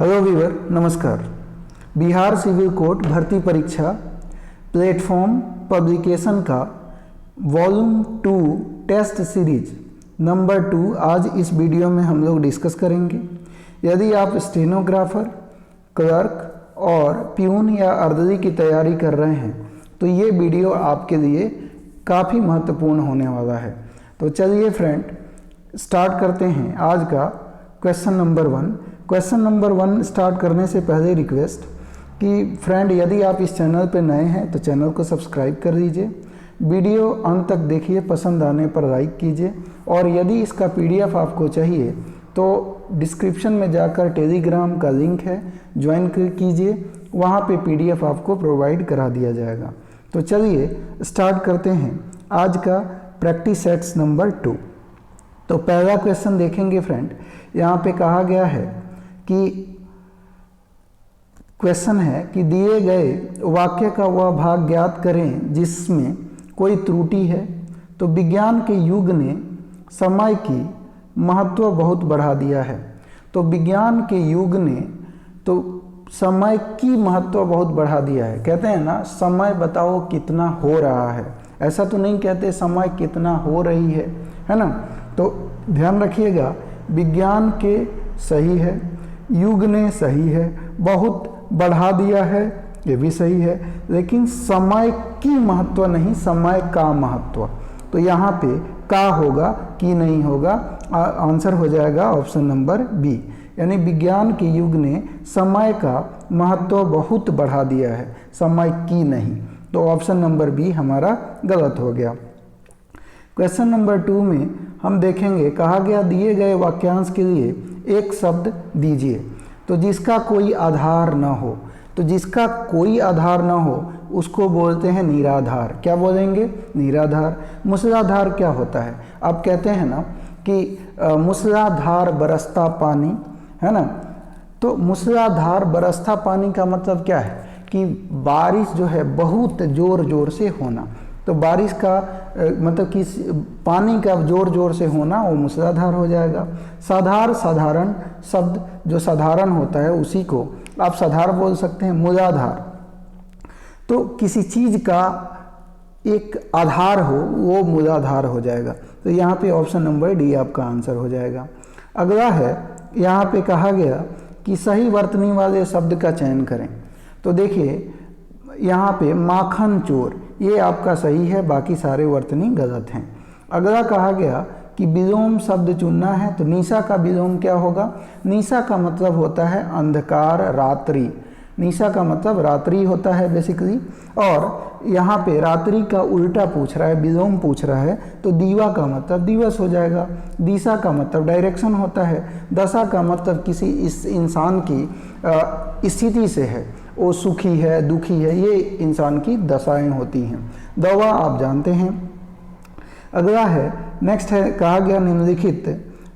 Hello Weaver, नमस्कार। Bihar civil court भर्ती परीक्षा प्लेटफॉर्म पब्लिकेशन का वॉल्यूम 2 टेस्ट सीरीज नंबर 2 आज इस वीडियो में हम लोग डिस्कस करेंगे। यदि आप स्टेनोग्राफर, क्लर्क और प्यून या अर्दली की तैयारी कर रहे हैं तो ये वीडियो आपके लिए काफ़ी महत्वपूर्ण होने वाला है। तो चलिए फ्रेंड, स्टार्ट करते हैं आज का question number 1। Question number 1 start करने से पहले रिक्वेस्ट कि फ्रेंड, यदि आप इस चैनल पर नए हैं तो चैनल को सब्सक्राइब कर लीजिए, वीडियो अंत तक देखिए, पसंद आने पर लाइक कीजिए और यदि इसका पीडीएफ आपको चाहिए तो डिस्क्रिप्शन में जाकर टेलीग्राम का लिंक है, ज्वाइन कीजिए, वहाँ पे पीडीएफ आपको प्रोवाइड करा दिया जाएगा। तो चलिए स्टार्ट करते हैं आज का प्रैक्टिस सेट्स नंबर 2। तो पहला क्वेश्चन देखेंगे फ्रेंड। यहाँ पे कहा गया है कि क्वेश्चन है कि दिए गए वाक्य का वह भाग ज्ञात करें जिसमें कोई त्रुटि है। तो विज्ञान के युग ने समय की महत्व बहुत बढ़ा दिया है। तो विज्ञान के युग ने तो समय की महत्व बहुत बढ़ा दिया है। कहते हैं ना, समय बताओ कितना हो रहा है, ऐसा तो नहीं कहते समय कितना हो रही है ना। तो ध्यान रखिएगा, विज्ञान के सही है, युग ने सही है, बहुत बढ़ा दिया है ये भी सही है, लेकिन समय की महत्व नहीं, समय का महत्व। तो यहाँ पे का होगा कि नहीं होगा, आंसर हो जाएगा ऑप्शन नंबर बी, यानी विज्ञान के युग ने समय का महत्व बहुत बढ़ा दिया है, समय की नहीं। तो ऑप्शन नंबर बी हमारा गलत हो गया। क्वेश्चन नंबर 2 में हम देखेंगे, कहा गया दिए गए वाक्यांश के लिए एक शब्द दीजिए तो जिसका कोई आधार न हो। तो जिसका कोई आधार न हो उसको बोलते हैं निराधार। क्या बोलेंगे? निराधार। मूसलाधार क्या होता है? आप कहते हैं ना कि मूसलाधार बरसता पानी, है ना। तो मूसलाधार बरसता पानी का मतलब क्या है कि बारिश जो है बहुत ज़ोर ज़ोर से होना। तो बारिश का मतलब कि पानी का ज़ोर ज़ोर से होना वो मूसलाधार हो जाएगा। साधारण शब्द जो साधारण होता है उसी को आप साधार बोल सकते हैं। मूलाधार तो किसी चीज़ का एक आधार हो वो मूलाधार हो जाएगा। तो यहाँ पे ऑप्शन नंबर डी आपका आंसर हो जाएगा। अगला है, यहाँ पे कहा गया कि सही वर्तनी वाले शब्द का चयन करें। तो देखिए यहाँ पे माखन चोर ये आपका सही है, बाकी सारे वर्तनी गलत हैं। अगला कहा गया कि विलोम शब्द चुनना है। तो निशा का विलोम क्या होगा? निशा का मतलब होता है अंधकार, रात्रि। निशा का मतलब रात्रि होता है बेसिकली। और यहाँ पे रात्रि का उल्टा पूछ रहा है, विलोम पूछ रहा है, तो दीवा का मतलब दिवस हो जाएगा। दिशा का मतलब डायरेक्शन होता है। दशा का मतलब किसी इस इंसान की स्थिति से है, वो सुखी है, दुखी है, ये इंसान की दशाएं होती हैं। दवा आप जानते हैं। अगला है, नेक्स्ट है, कहा गया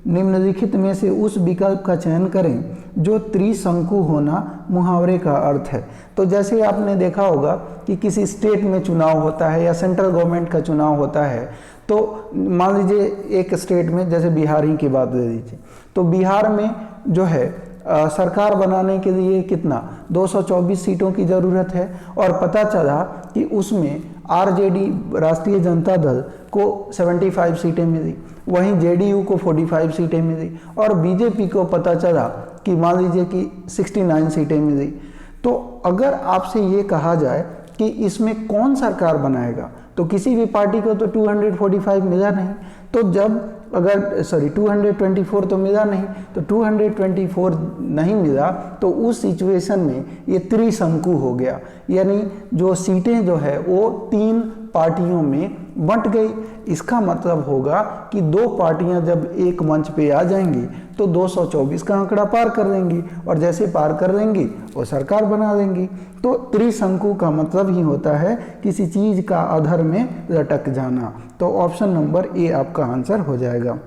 निम्नलिखित में से उस विकल्प का चयन करें जो त्रिशंकु होना मुहावरे का अर्थ है। तो जैसे आपने देखा होगा कि किसी स्टेट में चुनाव होता है या सेंट्रल गवर्नमेंट का चुनाव होता है, तो मान लीजिए एक स्टेट में, जैसे बिहार ही की बात ले लीजिए, तो बिहार में जो है सरकार बनाने के लिए कितना 224 सीटों की ज़रूरत है। और पता चला कि उसमें आरजेडी राष्ट्रीय जनता दल को 75 सीटें मिली, वहीं जेडीयू को 45 सीटें मिली और बीजेपी को पता चला कि मान लीजिए कि 69 सीटें मिली। तो अगर आपसे ये कहा जाए कि इसमें कौन सरकार बनाएगा, तो किसी भी पार्टी को तो 245 मिला नहीं। तो जब अगर 224 तो मिला नहीं, तो 224 नहीं मिला तो उस सिचुएशन में ये त्रिशंकु हो गया, यानी जो सीटें जो है वो 3 पार्टियों में बंट गई। इसका मतलब होगा कि 2 पार्टियां जब एक मंच पे आ जाएंगी तो 224 का आंकड़ा पार कर लेंगी और जैसे पार कर लेंगी वो सरकार बना लेंगी। तो त्रिशंकु का मतलब ही होता है किसी चीज़ का अधर में लटक जाना। तो ऑप्शन नंबर ए आपका आंसर हो जाएगा।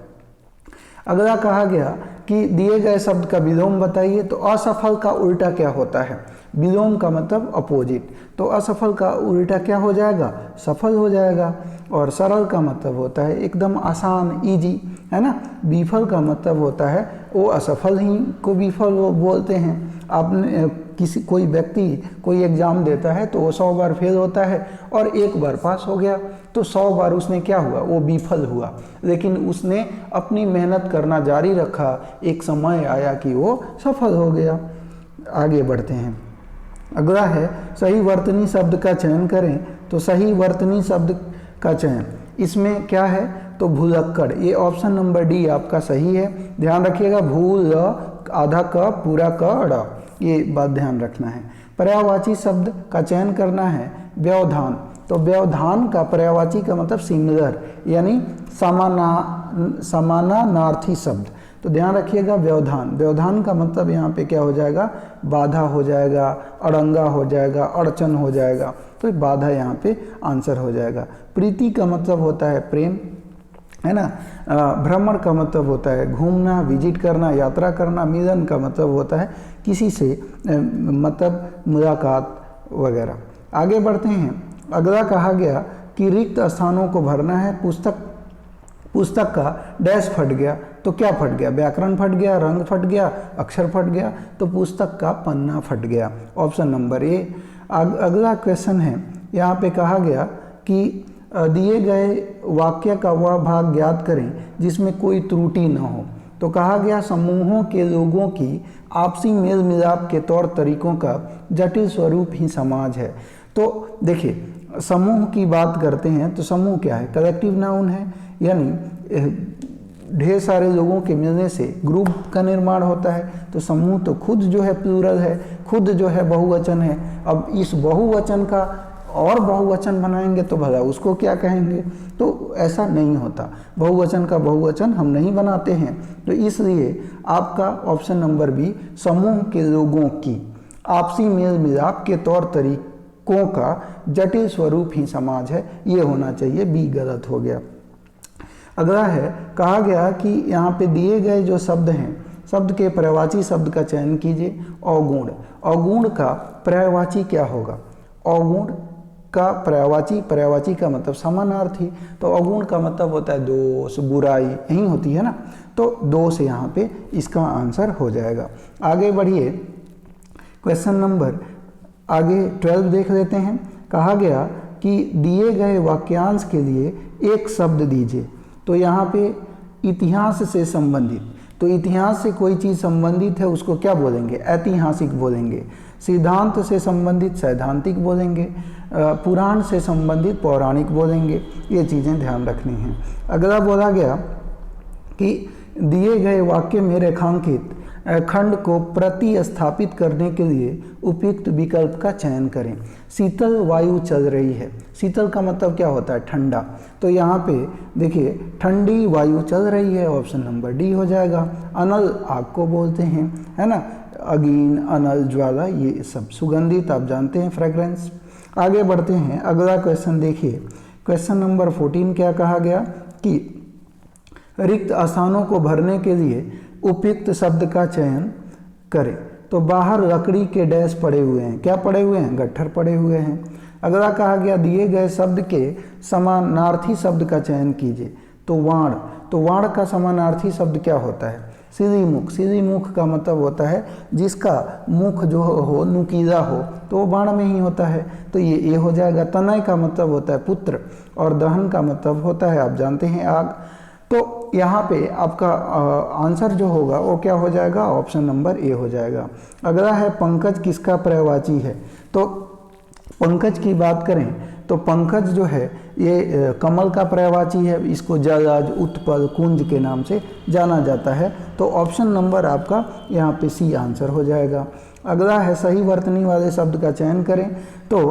अगला कहा गया कि दिए गए शब्द का विलोम बताइए। तो असफल का उल्टा क्या होता है? विलोम का मतलब अपोजिट। तो असफल का उल्टा क्या हो जाएगा? सफल हो जाएगा। और सरल का मतलब होता है एकदम आसान, इजी, है ना। विफल का मतलब होता है वो असफल ही को विफल वो बोलते हैं। आपने कोई व्यक्ति कोई एग्ज़ाम देता है तो वो 100 बार फेल होता है और एक बार पास हो गया, तो 100 बार उसने क्या हुआ, वो विफल हुआ। लेकिन उसने अपनी मेहनत करना जारी रखा, एक समय आया कि वो सफल हो गया। आगे बढ़ते हैं। अगला है सही वर्तनी शब्द का चयन करें। तो सही वर्तनी शब्द का चयन, इसमें क्या है, तो भुलक्कड़, ये ऑप्शन नंबर डी आपका सही है। ध्यान रखिएगा, भूल आधा क पूरा क ड़, ये बात ध्यान रखना है। पर्यायवाची शब्द का चयन करना है। व्यवधान, तो व्यवधान का पर्यायवाची का मतलब सिमिलर यानी समानार्थी शब्द। तो ध्यान रखिएगा, व्यवधान, व्यवधान का मतलब यहाँ पे क्या हो जाएगा, बाधा हो जाएगा, अड़ंगा हो जाएगा, अड़चन हो जाएगा, तो बाधा यहाँ पे आंसर हो जाएगा। प्रीति का मतलब होता है प्रेम, है ना। भ्रमण का मतलब होता है घूमना, विजिट करना, यात्रा करना। मिलन का मतलब होता है किसी से मतलब मुलाकात वगैरह। आगे बढ़ते हैं। अगला कहा गया कि रिक्त स्थानों को भरना है। पुस्तक का डैश फट गया, तो क्या फट गया, व्याकरण फट गया, रंग फट गया, अक्षर फट गया, तो पुस्तक का पन्ना फट गया, ऑप्शन नंबर ए। अगला क्वेश्चन है, यहाँ पे कहा गया कि दिए गए वाक्य का वह भाग ज्ञात करें जिसमें कोई त्रुटि न हो। तो कहा गया समूहों के लोगों की आपसी मेल मिलाप के तौर तरीकों का जटिल स्वरूप ही समाज है। तो देखिए, समूह की बात करते हैं तो समूह क्या है, कलेक्टिव नाउन है, यानी ढेर सारे लोगों के मिलने से ग्रुप का निर्माण होता है। तो समूह तो खुद जो है प्लूरल है, खुद जो है बहुवचन है। अब इस बहुवचन का और बहुवचन बनाएंगे तो भला उसको क्या कहेंगे, तो ऐसा नहीं होता, बहुवचन का बहुवचन हम नहीं बनाते हैं। तो इसलिए आपका ऑप्शन नंबर बी, समूह के लोगों की आपसी मेल मिलाप के तौर तरीकों का जटिल स्वरूप ही समाज है, ये होना चाहिए, बी गलत हो गया। अगला है, कहा गया कि यहाँ पे दिए गए जो शब्द हैं, शब्द के पर्यायवाची शब्द का चयन कीजिए। अवगुण, अवगुण का पर्यायवाची क्या होगा, अवगुण का पर्यायवाची का मतलब समानार्थी। तो अवगुण का मतलब होता है दोष, बुराई, यही होती है ना, तो दोष यहाँ पे इसका आंसर हो जाएगा। आगे बढ़िए, क्वेश्चन नंबर आगे 12 देख लेते हैं। कहा गया कि दिए गए वाक्यांश के लिए एक शब्द दीजिए। तो यहाँ पे इतिहास से संबंधित, तो इतिहास से कोई चीज़ संबंधित है उसको क्या बोलेंगे, ऐतिहासिक बोलेंगे। सिद्धांत से संबंधित सैद्धांतिक बोलेंगे। पुराण से संबंधित पौराणिक बोलेंगे। ये चीज़ें ध्यान रखनी हैं। अगला बोला गया कि दिए गए वाक्य में रेखांकित खंड को प्रतिस्थापित करने के लिए उपयुक्त विकल्प का चयन करें। शीतल वायु चल रही है, शीतल का मतलब क्या होता है, ठंडा। तो यहाँ पे देखिए, ठंडी वायु चल रही है, ऑप्शन नंबर डी हो जाएगा। अनल आग को बोलते हैं, है ना, अगीन, अनल, ज्वाला, ये सब सुगंधित आप जानते हैं, फ्रेग्रेंस। आगे बढ़ते हैं। अगला क्वेश्चन देखिए, क्वेश्चन नंबर 14 क्या कहा गया कि रिक्त स्थानों को भरने के लिए उपयुक्त शब्द का चयन करें। तो बाहर लकड़ी के डैश पड़े हुए हैं, क्या पड़े हुए हैं, गट्ठर पड़े हुए हैं। अगला कहा गया दिए गए शब्द के समानार्थी शब्द का चयन कीजिए। तो वाण, तो वाण का समानार्थी शब्द क्या होता है, सीधी मुख। सीधी मुख का मतलब होता है जिसका मुख जो हो नुकीला हो, तो वो बाण में ही होता है, तो ये हो जाएगा। तनय का मतलब होता है पुत्र, और दहन का मतलब होता है आप जानते हैं आग। तो यहाँ पे आपका आंसर जो होगा वो क्या हो जाएगा, ऑप्शन नंबर ए हो जाएगा। अगला है पंकज किसका पर्यायवाची है। तो पंकज की बात करें तो पंकज जो है ये कमल का पर्यायवाची है, इसको जलज, उत्पल, कुंज के नाम से जाना जाता है। तो ऑप्शन नंबर आपका यहाँ पे सी आंसर हो जाएगा। अगला है सही वर्तनी वाले शब्द का चयन करें। तो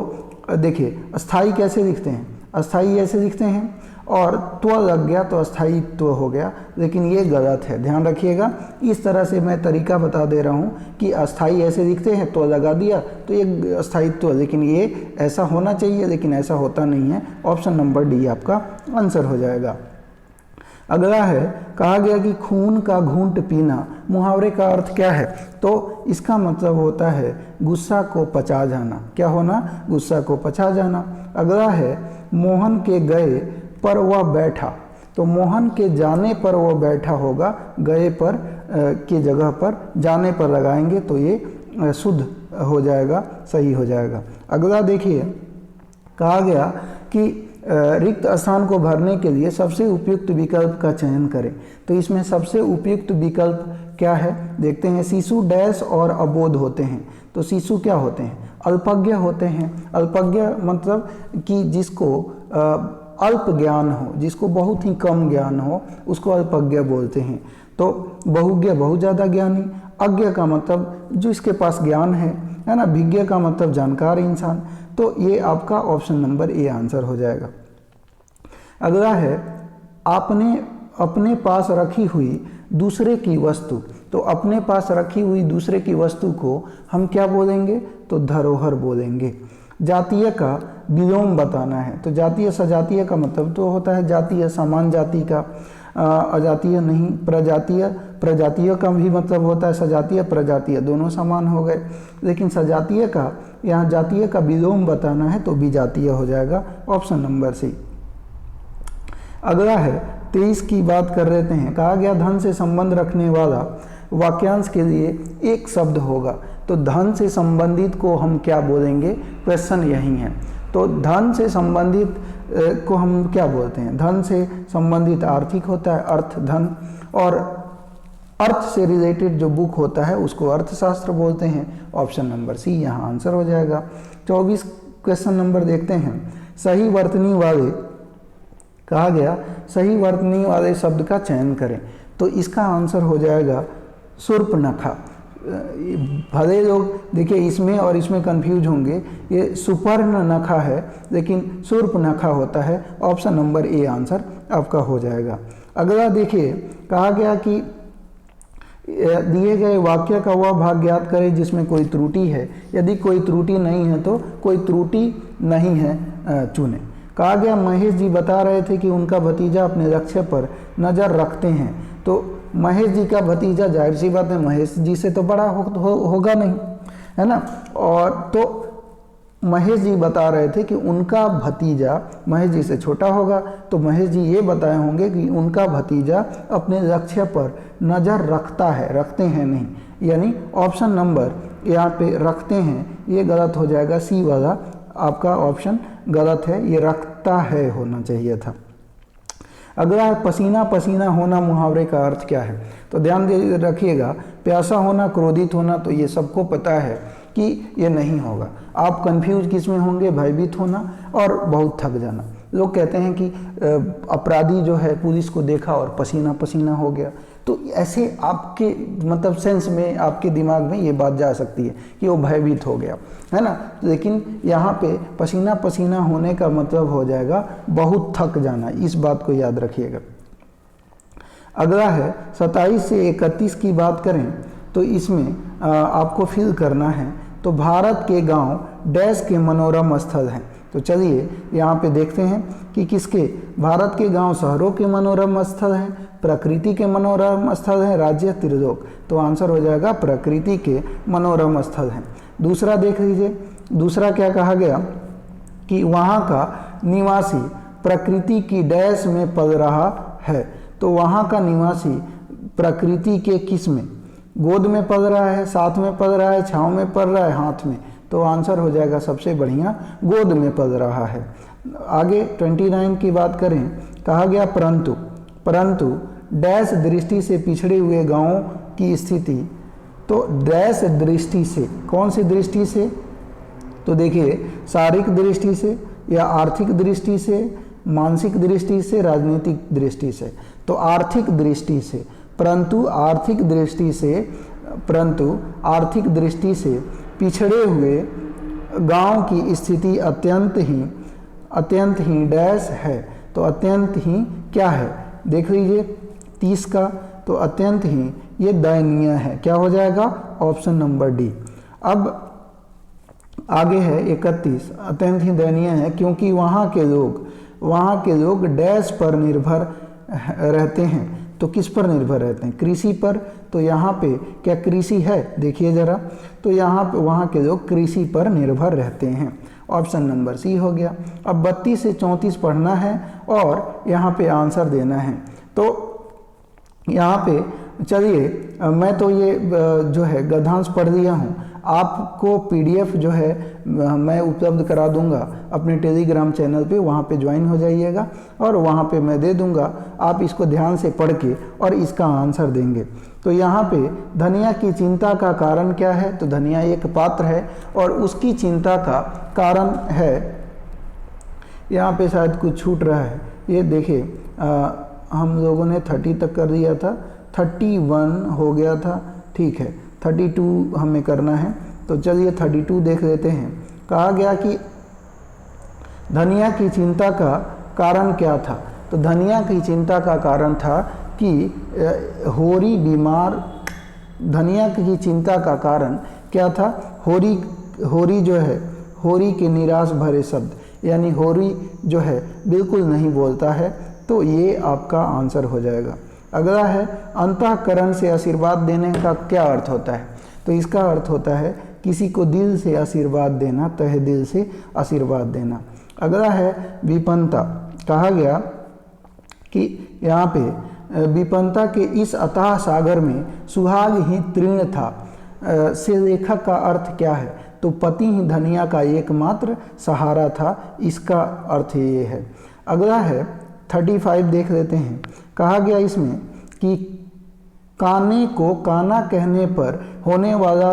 देखिए, अस्थाई कैसे दिखते हैं, अस्थाई ऐसे दिखते हैं, और त्व लग गया तो अस्थायित्व हो गया, लेकिन ये गलत है, ध्यान रखिएगा। इस तरह से मैं तरीका बता दे रहा हूँ कि अस्थाई ऐसे दिखते हैं, त्व लगा दिया तो ये अस्थायित्व, लेकिन ये ऐसा होना चाहिए, लेकिन ऐसा होता नहीं है। ऑप्शन नंबर डी आपका आंसर हो जाएगा। अगला है, कहा गया कि खून का घूंट पीना, मुहावरे का अर्थ क्या है। तो इसका मतलब होता है गुस्सा को पचा जाना। क्या होना, गुस्सा को पचा जाना। अगला है मोहन के गए पर वह बैठा। तो मोहन के जाने पर वह बैठा होगा, गए पर की जगह पर जाने पर लगाएंगे तो ये शुद्ध हो जाएगा, सही हो जाएगा। अगला देखिए, कहा गया कि रिक्त स्थान को भरने के लिए सबसे उपयुक्त विकल्प का चयन करें। तो इसमें सबसे उपयुक्त विकल्प क्या है, देखते हैं। शिशु डैश और अबोध होते हैं। तो शिशु क्या होते हैं, अल्पज्ञ होते हैं। अल्पज्ञ मतलब कि जिसको अल्प ज्ञान हो, जिसको बहुत ही कम ज्ञान हो, उसको अल्पज्ञ बोलते हैं। तो बहुज्ञ बहुत ज़्यादा ज्ञानी, अज्ञ का मतलब जो इसके पास ज्ञान है ना, विज्ञ का मतलब जानकार इंसान। तो ये आपका ऑप्शन नंबर ए आंसर हो जाएगा। अगला है, आपने अपने पास रखी हुई दूसरे की वस्तु। तो अपने पास रखी हुई दूसरे की वस्तु को हम क्या बोलेंगे, तो धरोहर बोलेंगे। जातीय का विलोम बताना है। तो जातीय सजातीय का मतलब तो होता है जातीय, समान जाति का, अजातीय नहीं, प्रजातीय। प्रजातीय का भी मतलब होता है सजातीय प्रजातीय, दोनों समान हो गए। लेकिन सजातीय का, यहाँ जातीय का विलोम बताना है तो विजातीय हो जाएगा, ऑप्शन नंबर सी। अगला है 23 की बात कर लेते हैं। कहा गया धन से संबंध रखने वाला वाक्यांश के लिए एक शब्द होगा। तो धन से संबंधित को हम क्या बोलेंगे, क्वेश्चन यही है। तो धन से संबंधित को हम क्या बोलते हैं, धन से संबंधित आर्थिक होता है, अर्थ धन, और अर्थ से रिलेटेड जो बुक होता है उसको अर्थशास्त्र बोलते हैं, ऑप्शन नंबर सी यहाँ आंसर हो जाएगा। 24 क्वेश्चन नंबर देखते हैं। सही वर्तनी वाले, कहा गया सही वर्तनी वाले शब्द का चयन करें। तो इसका आंसर हो जाएगा शूर्पणखा। भले लोग देखिए इसमें और इसमें कंफ्यूज होंगे, ये सुपर्णनखा है लेकिन शूर्पणखा होता है, ऑप्शन नंबर ए आंसर आपका हो जाएगा। अगला देखिए, कहा गया कि दिए गए वाक्य का वह भाग ज्ञात करें जिसमें कोई त्रुटि है। यदि कोई त्रुटि नहीं है तो कोई त्रुटि नहीं है चुने। कहा गया महेश जी बता रहे थे कि उनका भतीजा अपने लक्ष्य पर नज़र रखते हैं। तो महेश जी का भतीजा, जाहिर सी बात है महेश जी से तो बड़ा होगा नहीं, है ना। और तो महेश जी बता रहे थे कि उनका भतीजा महेश जी से छोटा होगा। तो महेश जी ये बताए होंगे कि उनका भतीजा अपने लक्ष्य पर नज़र रखता है, रखते हैं नहीं, यानी ऑप्शन नंबर यहाँ पे रखते हैं ये गलत हो जाएगा। सी वाला आपका ऑप्शन गलत है, ये रखता है होना चाहिए था। अगला है पसीना पसीना होना मुहावरे का अर्थ क्या है। तो ध्यान रखिएगा, प्यासा होना, क्रोधित होना, तो ये सबको पता है कि ये नहीं होगा। आप कंफ्यूज किस में होंगे, भयभीत होना और बहुत थक जाना। लोग कहते हैं कि अपराधी जो है पुलिस को देखा और पसीना पसीना हो गया। तो ऐसे आपके मतलब सेंस में, आपके दिमाग में ये बात जा सकती है कि वो भयभीत हो गया, है ना। लेकिन यहाँ पे पसीना पसीना होने का मतलब हो जाएगा बहुत थक जाना। इस बात को याद रखिएगा। अगला है 27 से 31 की बात करें तो इसमें आपको फिल करना है। तो भारत के गांव डैश के मनोरम स्थल हैं। तो चलिए यहाँ पे देखते हैं कि किसके, भारत के गांव शहरों के मनोरम स्थल हैं, प्रकृति के मनोरम स्थल हैं, राज्य त्रिलोक। तो आंसर हो जाएगा प्रकृति के मनोरम स्थल हैं। दूसरा देख लीजिए, दूसरा क्या कहा गया कि वहाँ का निवासी प्रकृति की डैश में पल रहा है। तो वहाँ का निवासी प्रकृति के किस में, गोद में पल रहा है, साथ में पल रहा है, छाँव में पल रहा है, हाथ में। तो आंसर हो जाएगा सबसे बढ़िया गोद में पल रहा है। आगे 29 की बात करें, कहा गया परंतु डैश दृष्टि से पिछड़े हुए गांवों की स्थिति। तो डैश दृष्टि से, कौन सी दृष्टि से, तो देखिए शारीरिक दृष्टि से या आर्थिक दृष्टि से, मानसिक दृष्टि से, राजनीतिक दृष्टि से। तो आर्थिक दृष्टि से, परंतु आर्थिक दृष्टि से पिछड़े हुए गांव की स्थिति अत्यंत ही डैश है। तो अत्यंत ही क्या है, देख लीजिए 30 का, तो अत्यंत ही ये दयनीय है। क्या हो जाएगा, ऑप्शन नंबर डी। अब आगे है 31, अत्यंत ही दयनीय है क्योंकि वहाँ के लोग डैश पर निर्भर रहते हैं। तो किस पर निर्भर रहते हैं, कृषि पर। तो यहाँ पे क्या कृषि है, देखिए ज़रा। तो यहाँ पे वहाँ के लोग कृषि पर निर्भर रहते हैं, ऑप्शन नंबर सी हो गया। अब 32 से 34 पढ़ना है और यहाँ पे आंसर देना है। तो यहाँ पे चलिए मैं तो ये जो है गद्यांश पढ़ दिया हूँ। आपको पीडीएफ जो है मैं उपलब्ध करा दूंगा अपने टेलीग्राम चैनल पे, वहाँ पे ज्वाइन हो जाइएगा और वहाँ पे मैं दे दूंगा। आप इसको ध्यान से पढ़ के और इसका आंसर देंगे। तो यहाँ पे धनिया की चिंता का कारण क्या है? तो धनिया एक पात्र है और उसकी चिंता का कारण है, यहाँ पे शायद कुछ छूट रहा है, ये देखिए हम लोगों ने 30 तक कर दिया था, 31 हो गया था, ठीक है 32 हमें करना है। तो चलिए 32 देख लेते हैं। कहा गया कि धनिया की चिंता का कारण क्या था? तो धनिया की चिंता का कारण था कि होरी बीमार। धनिया की चिंता का कारण क्या था? होरी जो है, होरी के निराश भरे शब्द, यानी होरी जो है बिल्कुल नहीं बोलता है। तो ये आपका आंसर हो जाएगा। अगला है अंतःकरण से आशीर्वाद देने का क्या अर्थ होता है? तो इसका अर्थ होता है किसी को दिल से आशीर्वाद देना, तहे दिल से आशीर्वाद देना। अगला है विपन्नता। कहा गया कि यहाँ पे विपन्नता के इस अथाह सागर में सुहाग ही तृण था से लेखक का अर्थ क्या है? तो पति ही धनिया का एकमात्र सहारा था, इसका अर्थ ये है। अगला है 35 देख लेते हैं। कहा गया इसमें कि काने को काना कहने पर होने वाला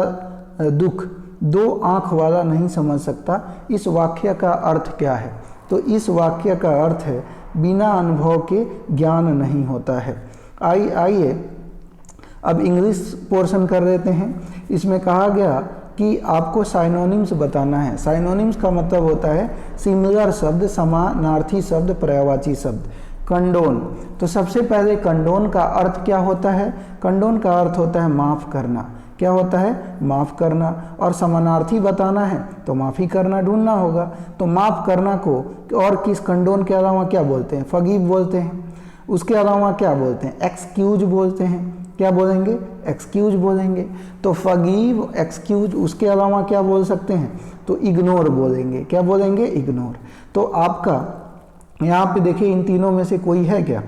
दुख दो आँख वाला नहीं समझ सकता, इस वाक्य का अर्थ क्या है? तो इस वाक्य का अर्थ है बिना अनुभव के ज्ञान नहीं होता है। आइए अब इंग्लिश पोर्शन कर लेते हैं। इसमें कहा गया कि आपको साइनोनिम्स बताना है। साइनोनिम्स का मतलब होता है सिमिलर शब्द, समानार्थी शब्द, पर्यायवाची शब्द। कंडोन, तो सबसे पहले कंडोन का अर्थ क्या होता है? कंडोन का अर्थ होता है माफ़ करना। क्या होता है? माफ़ करना। और समानार्थी बताना है तो माफ़ी करना ढूंढना होगा। तो माफ़ करना को और किस कंडोन के अलावा क्या बोलते हैं? फगीव बोलते हैं। उसके अलावा क्या बोलते हैं? एक्सक्यूज बोलते हैं। क्या बोलेंगे? एक्सक्यूज बोलेंगे। तो फगीव, एक्सक्यूज, उसके अलावा क्या बोल सकते हैं? तो इग्नोर बोलेंगे। क्या बोलेंगे? इग्नोर। तो आपका यहाँ पे देखिए इन तीनों में से कोई है क्या?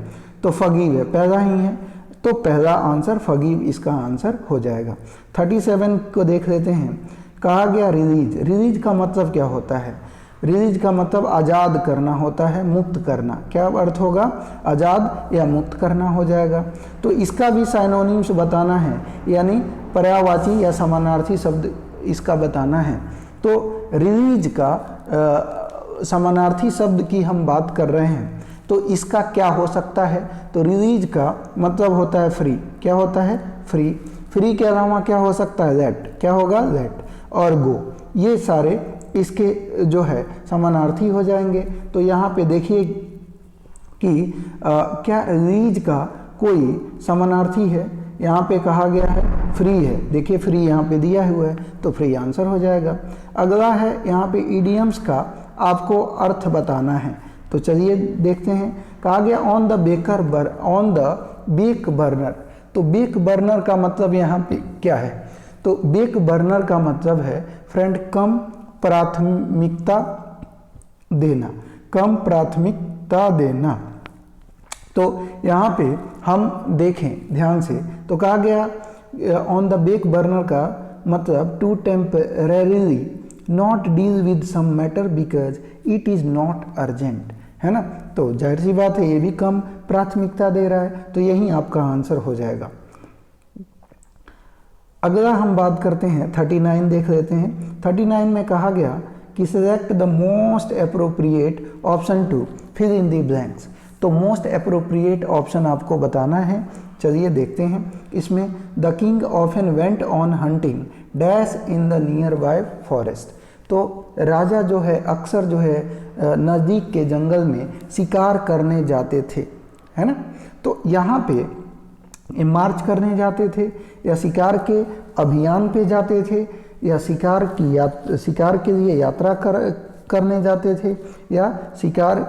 तो फगीव है, पहला ही है, तो पहला आंसर फगीव इसका आंसर हो जाएगा। 37 को देख लेते हैं। कहा गया रिलीज। रिलीज का मतलब क्या होता है? रिलीज का मतलब आज़ाद करना होता है, मुक्त करना। क्या अर्थ होगा? आज़ाद या मुक्त करना हो जाएगा। तो इसका भी साइनोनिम्स बताना है, यानी पर्यायवाची या समानार्थी शब्द इसका बताना है। तो रिलीज का समानार्थी शब्द की हम बात कर रहे हैं, तो इसका क्या हो सकता है? तो रिलीज का मतलब होता है फ्री। क्या होता है? फ्री। फ्री के अलावा क्या हो सकता है? लेट। क्या होगा? लेट। और गो, ये सारे इसके जो है समानार्थी हो जाएंगे। तो यहाँ पे देखिए कि क्या रिलीज का कोई समानार्थी है? यहाँ पे कहा गया है फ्री है। देखिए फ्री यहाँ पे दिया हुआ है, तो फ्री आंसर हो जाएगा। अगला है यहाँ पे इडियम्स का आपको अर्थ बताना है। तो चलिए देखते हैं। कहा गया ऑन द बेक बर्नर। तो बेक बर्नर का मतलब यहाँ पे क्या है? तो बेक बर्नर का मतलब है फ्रेंड कम प्राथमिकता देना। कम प्राथमिकता देना। तो यहाँ पे हम देखें ध्यान से, तो कहा गया ऑन द बेक बर्नर का मतलब to temporarily not deal with some matter because it is not urgent, है ना। तो जाहिर सी बात है ये भी कम प्राथमिकता दे रहा है, तो यही आपका आंसर हो जाएगा। अगला हम बात करते हैं 39 देख लेते हैं। 39 में कहा गया कि select the most appropriate option to fill in the blanks. तो मोस्ट अप्रोप्रिएट ऑप्शन आपको बताना है। चलिए देखते हैं। इसमें the king often went on hunting dash in the nearby forest. तो राजा जो है अक्सर जो है नज़दीक के जंगल में शिकार करने जाते थे, है ना। तो यहाँ पे मार्च करने जाते थे या शिकार के अभियान पे जाते थे या शिकार के लिए यात्रा करने जाते थे या शिकार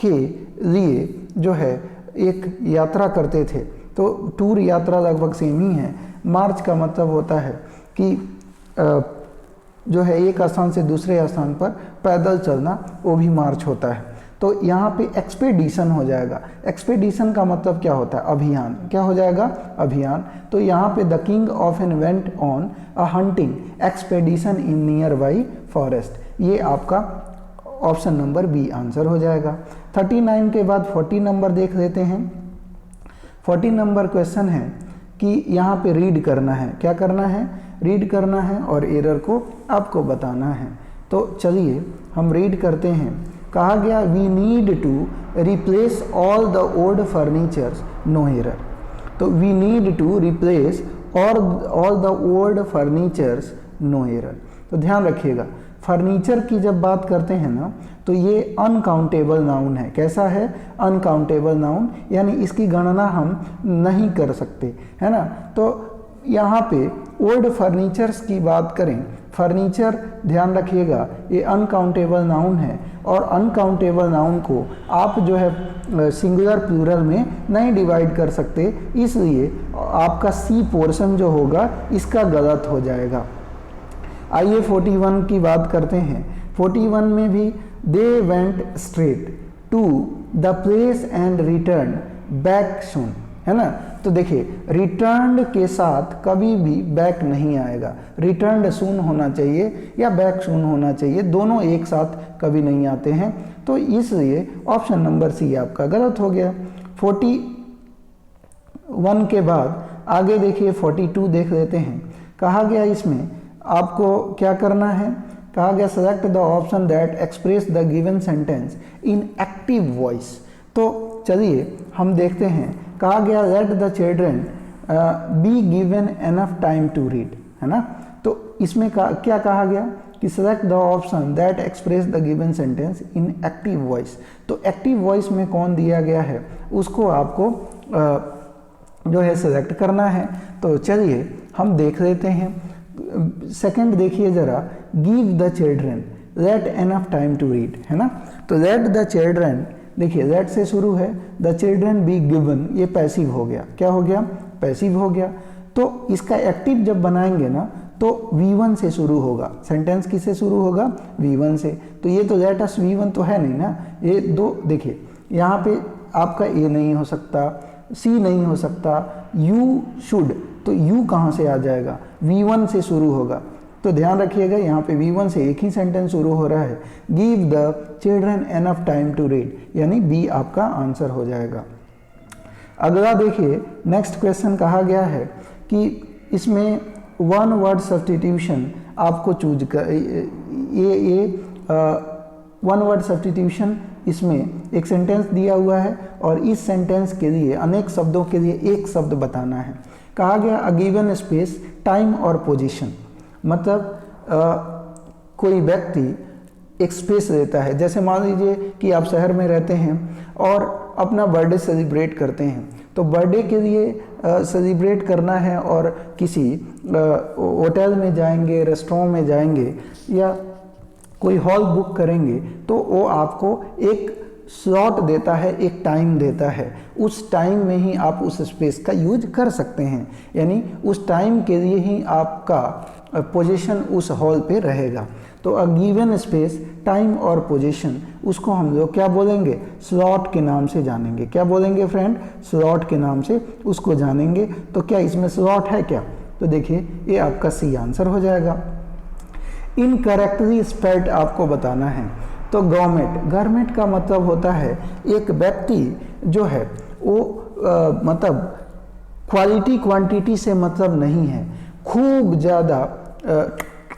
के लिए जो है एक यात्रा करते थे। तो टूर यात्रा लगभग सेम ही है। मार्च का मतलब होता है कि जो है एक स्थान से दूसरे स्थान पर पैदल चलना, वो भी मार्च होता है। तो यहाँ पे एक्सपेडिशन हो जाएगा। एक्सपेडिशन का मतलब क्या होता है? अभियान। क्या हो जाएगा? अभियान। तो यहाँ पे the king often went on a hunting expedition in nearby forest, ये आपका ऑप्शन नंबर बी आंसर हो जाएगा। 39 के बाद 40 नंबर देख लेते हैं। 40 नंबर क्वेश्चन है कि यहाँ पे रीड करना है। क्या करना है? रीड करना है और एरर को आपको बताना है। तो चलिए हम रीड करते हैं। कहा गया we need to replace all the old furnitures, no error. तो we need to replace all the old furnitures, no error. तो ध्यान रखिएगा, फर्नीचर की जब बात करते हैं ना तो ये अनकाउंटेबल नाउन है। कैसा है? अनकाउंटेबल नाउन, यानी इसकी गणना हम नहीं कर सकते, है ना। तो यहाँ पे ओल्ड फर्नीचर्स की बात करें, फर्नीचर ध्यान रखिएगा ये अनकाउंटेबल नाउन है, और अनकाउंटेबल नाउन को आप जो है सिंगुलर प्लूरल में नहीं डिवाइड कर सकते, इसलिए आपका सी पोर्शन जो होगा इसका गलत हो जाएगा। आइए 41 की बात करते हैं। 41 में भी they went straight to the place and return back soon, है ना। तो देखिए रिटर्न के साथ कभी भी बैक नहीं आएगा, रिटर्न सून होना चाहिए या बैक सून होना चाहिए, दोनों एक साथ कभी नहीं आते हैं। तो इसलिए ऑप्शन नंबर सी आपका गलत हो गया। 41 के बाद आगे देखिए 42 देख लेते हैं। कहा गया इसमें आपको क्या करना है? कहा गया select the option that express the given sentence in active voice. तो चलिए हम देखते हैं। कहा गया let the children be given enough time to read, है ना। तो इसमें क्या कहा गया कि select the option that express the given sentence in active voice. तो एक्टिव वॉइस में कौन दिया गया है उसको आपको जो है सेलेक्ट करना है। तो चलिए हम देख लेते हैं। सेकंड देखिए जरा, give the children let enough time to read, है ना। तो लेट द चिल्ड्रन, देखिए लेट से शुरू है, द चिल्ड्रन बी गिवन, ये पैसिव हो गया। क्या हो गया? पैसिव हो गया। तो इसका एक्टिव जब बनाएंगे ना तो V1 से शुरू होगा। सेंटेंस किससे शुरू होगा? V1 से। तो ये तो लेट अस V1 तो है नहीं ना, ये दो। देखिए यहाँ पे आपका ए नहीं हो सकता, सी नहीं हो सकता, यू शुड, तो यू कहाँ से आ जाएगा? V1 से शुरू होगा। तो ध्यान रखिएगा यहाँ पे V1 से एक ही सेंटेंस शुरू हो रहा है, give the children enough time to read, यानी बी आपका आंसर हो जाएगा। अगला देखिए नेक्स्ट क्वेश्चन कहा गया है कि इसमें वन वर्ड सब्स्टिट्यूशन आपको चूज कर, ये वन वर्ड सब्स्टिट्यूशन, इसमें एक सेंटेंस दिया हुआ है और इस सेंटेंस के लिए अनेक शब्दों के लिए एक शब्द बताना है। कहा गया अ गिवन स्पेस, टाइम और पोजीशन, मतलब कोई व्यक्ति एक स्पेस देता है। जैसे मान लीजिए कि आप शहर में रहते हैं और अपना बर्थडे सेलिब्रेट करते हैं, तो बर्थडे के लिए सेलिब्रेट करना है और किसी होटल में जाएंगे, रेस्टोरेंट में जाएंगे या कोई हॉल बुक करेंगे, तो वो आपको एक स्लॉट देता है, एक टाइम देता है। उस टाइम में ही आप उस स्पेस का यूज कर सकते हैं, यानी उस टाइम के लिए ही आपका पोजीशन उस हॉल पे रहेगा। तो अ गिवन स्पेस, टाइम और पोजीशन, उसको हम लोग क्या बोलेंगे? स्लॉट के नाम से जानेंगे। क्या बोलेंगे फ्रेंड? स्लॉट के नाम से उसको जानेंगे। तो क्या इसमें स्लॉट है क्या? तो देखिए ये आपका सी आंसर हो जाएगा। इनकरेक्टली स्पेल्ड आपको बताना है। तो गवर्नमेंट का मतलब होता है एक व्यक्ति जो है वो मतलब क्वालिटी क्वांटिटी से मतलब नहीं है, खूब ज़्यादा।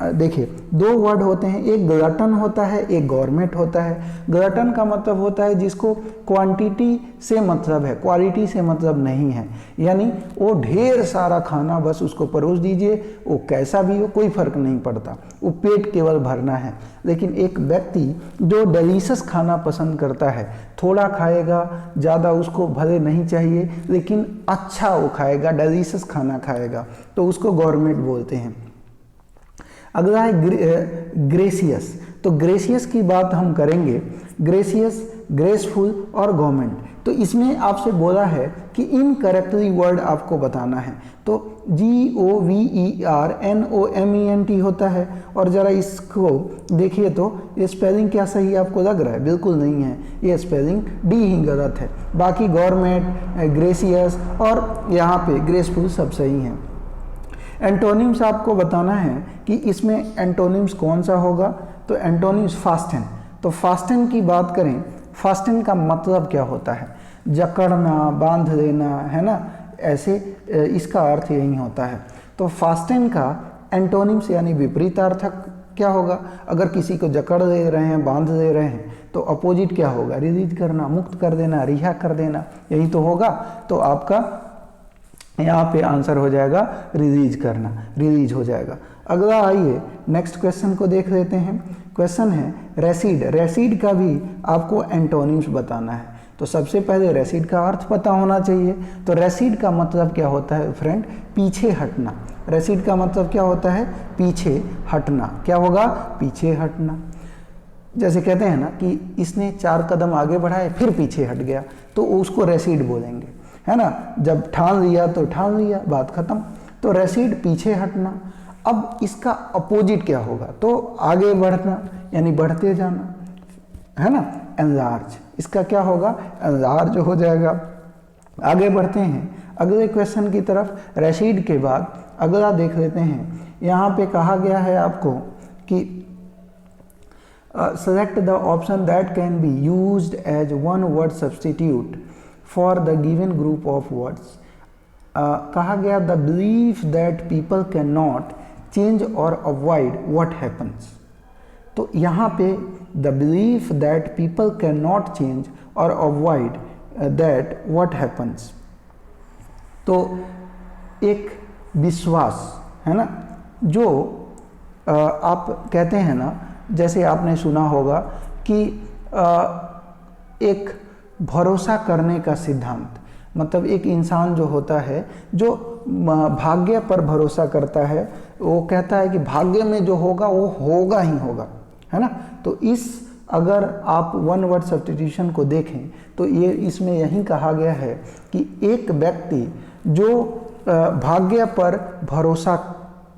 देखिए दो वर्ड होते हैं, एक ग्लटन होता है, एक गवर्नमेंट होता है। ग्लटन का मतलब होता है जिसको क्वांटिटी से मतलब है, क्वालिटी से मतलब नहीं है, यानी वो ढेर सारा खाना बस उसको परोस दीजिए, वो कैसा भी हो कोई फर्क नहीं पड़ता, वो पेट केवल भरना है। लेकिन एक व्यक्ति जो डिलीशियस खाना पसंद करता है, थोड़ा खाएगा, ज़्यादा उसको भले नहीं चाहिए, लेकिन अच्छा वो खाएगा, डिलीशियस खाना खाएगा, तो उसको गवर्नमेंट बोलते हैं। अगला है ग्रेसियस। तो ग्रेसियस की बात हम करेंगे, ग्रेसियस, ग्रेसफुल और गवर्नमेंट। तो इसमें आपसे बोला है कि इनकरेक्टली वर्ड आपको बताना है। तो GOVERNOMENT होता है। और ज़रा इसको देखिए तो ये स्पेलिंग क्या सही आपको लग रहा है? बिल्कुल नहीं है, ये स्पेलिंग डी ही गलत है। बाकी गवर्नमेंट, ग्रेसियस और यहाँ पे ग्रेसफुल सब सही हैं। एंटोनिम्स आपको बताना है कि इसमें एंटोनिम्स कौन सा होगा, तो एंटोनिम्स फास्टन। तो फास्टन की बात करें, फास्टन का मतलब क्या होता है? जकड़ना, बांध देना, है ना, ऐसे इसका अर्थ यही होता है। तो फास्टन का एंटोनिम्स यानी विपरीतार्थक क्या होगा? अगर किसी को जकड़ दे रहे हैं, बांध दे रहे हैं, तो अपोजिट क्या होगा? रिलीज करना, मुक्त कर देना, रिहा कर देना, यही तो होगा। तो आपका यहाँ पे आंसर हो जाएगा रिलीज करना, रिलीज हो जाएगा। अगला आइए नेक्स्ट क्वेश्चन को देख लेते हैं। क्वेश्चन है रेसिड। रेसिड का भी आपको एंटोनिम्स बताना है। तो सबसे पहले रेसिड का अर्थ पता होना चाहिए। तो रेसिड का मतलब क्या होता है फ्रेंड? पीछे हटना। रेसिड का मतलब क्या होता है? पीछे हटना। क्या होगा? पीछे हटना। जैसे कहते हैं ना कि इसने 4 कदम आगे बढ़ाए फिर पीछे हट गया, तो उसको रेसिड बोलेंगे, है ना। जब ठान लिया तो ठान लिया, बात खत्म। तो रेसिड पीछे हटना। अब इसका अपोजिट क्या होगा? तो आगे बढ़ना यानी बढ़ते जाना, है ना, एनलार्ज। इसका क्या होगा? एनलार्ज हो जाएगा। आगे बढ़ते हैं अगले क्वेश्चन की तरफ। रेसिड के बाद अगला देख लेते हैं। यहाँ पे कहा गया है आपको कि select the option that can be used as one word substitute for the given group of words. कहा गया the belief that people can not change or avoid what happens. तो यहाँ पे the belief that people can not change or avoid that what happens. तो एक विश्वास है ना, जो आप कहते हैं ना, जैसे आपने सुना होगा कि एक भरोसा करने का सिद्धांत, मतलब एक इंसान जो होता है जो भाग्य पर भरोसा करता है, वो कहता है कि भाग्य में जो होगा वो होगा ही होगा, है ना। तो इस अगर आप वन वर्ड सब्स्टिट्यूशन को देखें तो ये इसमें यही कहा गया है कि एक व्यक्ति जो भाग्य पर भरोसा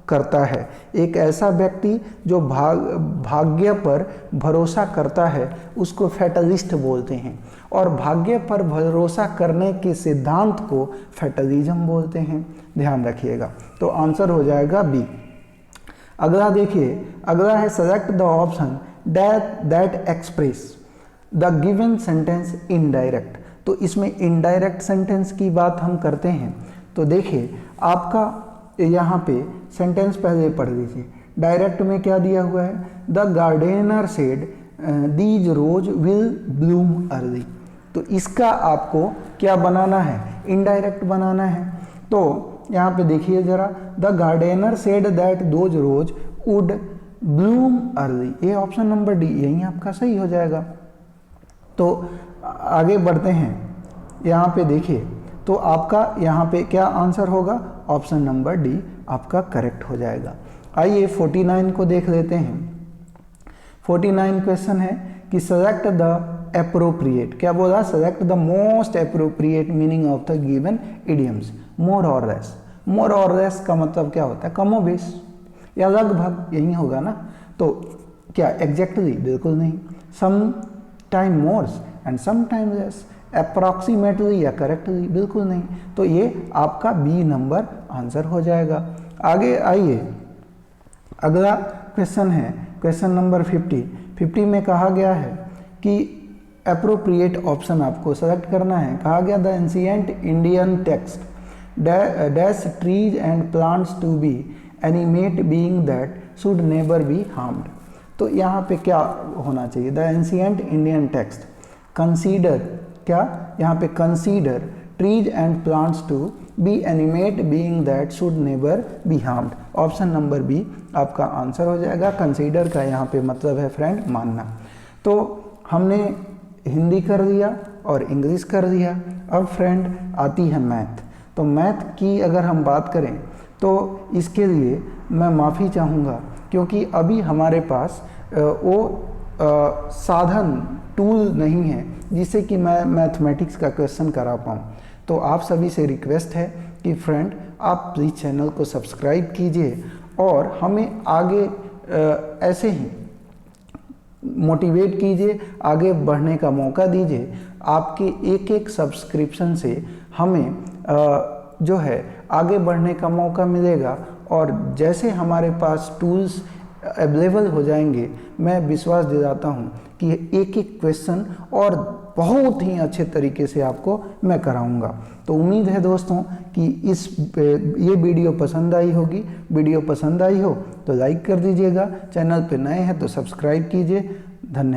करता है, एक ऐसा व्यक्ति जो भाग्य पर भरोसा करता है उसको फैटलिस्ट बोलते हैं, और भाग्य पर भरोसा करने के सिद्धांत को फैटलिज्म बोलते हैं। ध्यान रखिएगा। तो आंसर हो जाएगा बी। अगला देखिए, अगला है select the option that express the given sentence indirect. तो इसमें इनडायरेक्ट सेंटेंस की बात हम करते हैं। तो देखिए आपका यहाँ पे सेंटेंस पहले पढ़ लीजिए। डायरेक्ट में क्या दिया हुआ है? The gardener said these rose will bloom early. तो इसका आपको क्या बनाना है? इनडायरेक्ट बनाना है। तो यहाँ पे देखिए जरा, the gardener said that those rose would bloom early. ये ऑप्शन नंबर डी यही आपका सही हो जाएगा। तो आगे बढ़ते हैं। यहाँ पे देखिए, तो आपका यहाँ पे क्या आंसर होगा? ऑप्शन नंबर डी आपका करेक्ट हो जाएगा। आइए 49 को देख लेते हैं। 49 क्वेश्चन है कि सेलेक्ट द एप्रोप्रिएट। क्या बोला? Select the most appropriate meaning of the given idioms. More or less. More or less का मतलब क्या होता है? कमोबेश या लगभग, यही होगा ना। तो क्या एग्जैक्टली? बिल्कुल नहीं। Some time more and some time less. Approximately या करेक्टली? बिल्कुल नहीं। तो ये आपका बी नंबर आंसर हो जाएगा। आगे आइए, अगला क्वेश्चन है क्वेश्चन नंबर 50। 50 में कहा गया है कि अप्रोप्रिएट ऑप्शन आपको सेलेक्ट करना है। कहा गया the ancient Indian text dash trees and plants to be animate being that should never be harmed. तो यहाँ पे क्या होना चाहिए? The ancient Indian text consider, क्या यहाँ पे consider trees and plants to be animate being that should never be harmed. Option number B आपका आंसर हो जाएगा। कंसीडर का यहाँ पे मतलब है फ्रेंड मानना। तो हमने हिंदी कर दिया और इंग्लिश कर दिया। अब फ्रेंड आती है मैथ। तो मैथ की अगर हम बात करें तो इसके लिए मैं माफ़ी चाहूँगा, क्योंकि अभी हमारे पास वो साधन टूल नहीं है जिससे कि मैं मैथमेटिक्स का क्वेश्चन करा पाऊँ। तो आप सभी से रिक्वेस्ट है कि फ्रेंड आप प्लीज़ चैनल को सब्सक्राइब कीजिए और हमें आगे ऐसे ही मोटिवेट कीजिए, आगे बढ़ने का मौका दीजिए। आपके एक एक सब्सक्रिप्शन से हमें जो है आगे बढ़ने का मौका मिलेगा और जैसे हमारे पास टूल्स अवेलेबल हो जाएंगे, मैं विश्वास दिलाता हूं कि एक एक क्वेश्चन और बहुत ही अच्छे तरीके से आपको मैं कराऊंगा। तो उम्मीद है दोस्तों कि ये वीडियो पसंद आई होगी। वीडियो पसंद आई हो तो लाइक कर दीजिएगा, चैनल पे नए हैं तो सब्सक्राइब कीजिए। धन्यवाद।